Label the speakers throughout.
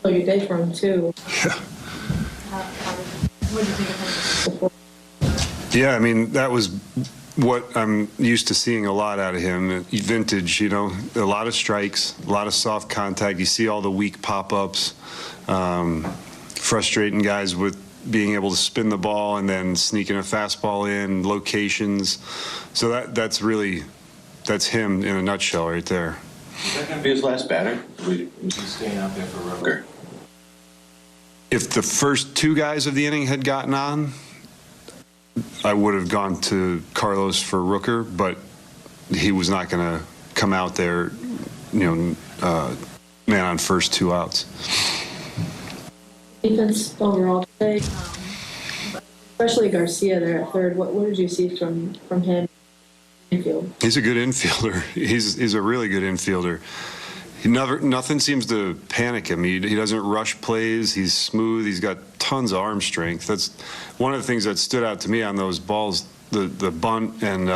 Speaker 1: Like a day for him too.
Speaker 2: Yeah.
Speaker 1: What did you think of him?
Speaker 2: Yeah, I mean, that was what I'm used to seeing a lot out of him. Vintage, you know, a lot of strikes, a lot of soft contact. You see all the weak pop-ups, frustrating guys with being able to spin the ball and then sneaking a fastball in, locations. So that's him in a nutshell right there.
Speaker 3: Is that going to be his last batter? Was he staying out there for Rooker?
Speaker 2: If the first two guys of the inning had gotten on, I would have gone to Carlos for Rooker, but he was not going to come out there, you know, man on first 2 outs.
Speaker 1: Defense overall today, especially Garcia there at third. What did you see from him? Infield?
Speaker 2: He's a good infielder. He's a really good infielder. Nothing seems to panic him. He doesn't rush plays. He's smooth. He's got tons of arm strength. That's one of the things that stood out to me on those balls, the bunt and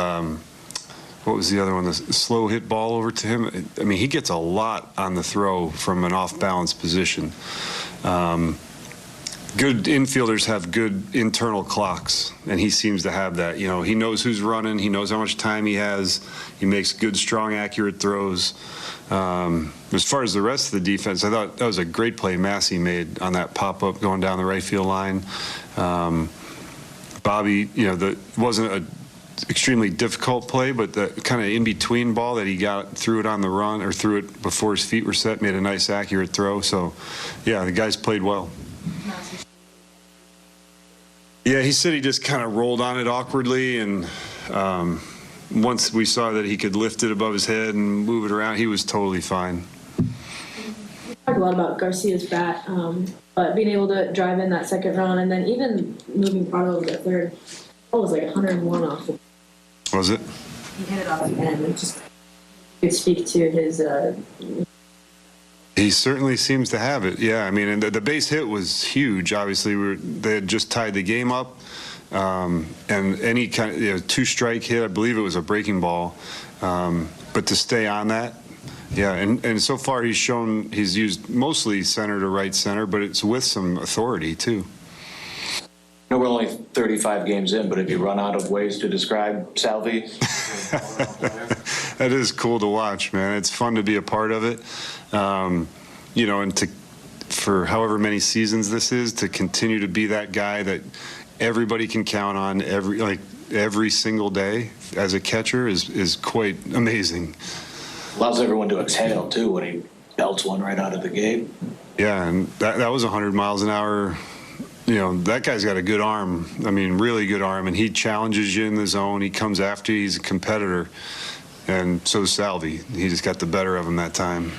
Speaker 2: what was the other one, the slow hit ball over to him. I mean, he gets a lot on the throw from an off-balance position. Good infielders have good internal clocks, and he seems to have that. You know, he knows who's running. He knows how much time he has. He makes good, strong, accurate throws. As far as the rest of the defense, I thought that was a great play Massey made on that pop-up going down the right field line. Bobby, you know, wasn't an extremely difficult play, but the kind of in-between ball that he got, threw it on the run or threw it before his feet were set, made a nice, accurate throw. So, yeah, the guys played well. Yeah, he said he just kind of rolled on it awkwardly, and once we saw that he could lift it above his head and move it around, he was totally fine.
Speaker 1: We talked a lot about Garcia's bat, but being able to drive in that second run and then even moving Prado over to third, it was like 101 off the.
Speaker 2: Was it?
Speaker 1: He hit it off the end. It just could speak to his.
Speaker 2: He certainly seems to have it. Yeah, I mean, and the base hit was huge. Obviously, they had just tied the game up, and any kind of 2-strike hit, I believe it was a breaking ball, but to stay on that, yeah. And so far he's shown he's used mostly center to right center, but it's with some authority too.
Speaker 3: I know we're only 35 games in, but have you run out of ways to describe Salvy?
Speaker 2: That is cool to watch, man. It's fun to be a part of it. You know, and for however many seasons this is, to continue to be that guy that everybody can count on every single day as a catcher is quite amazing.
Speaker 3: Allows everyone to exhale too when he belts one right out of the gate.
Speaker 2: Yeah, and that was 100 miles an hour. You know, that guy's got a good arm. I mean, really good arm, and he challenges you in the zone. He comes after you. He's a competitor. And so is Salvy. He just got the better of him that time.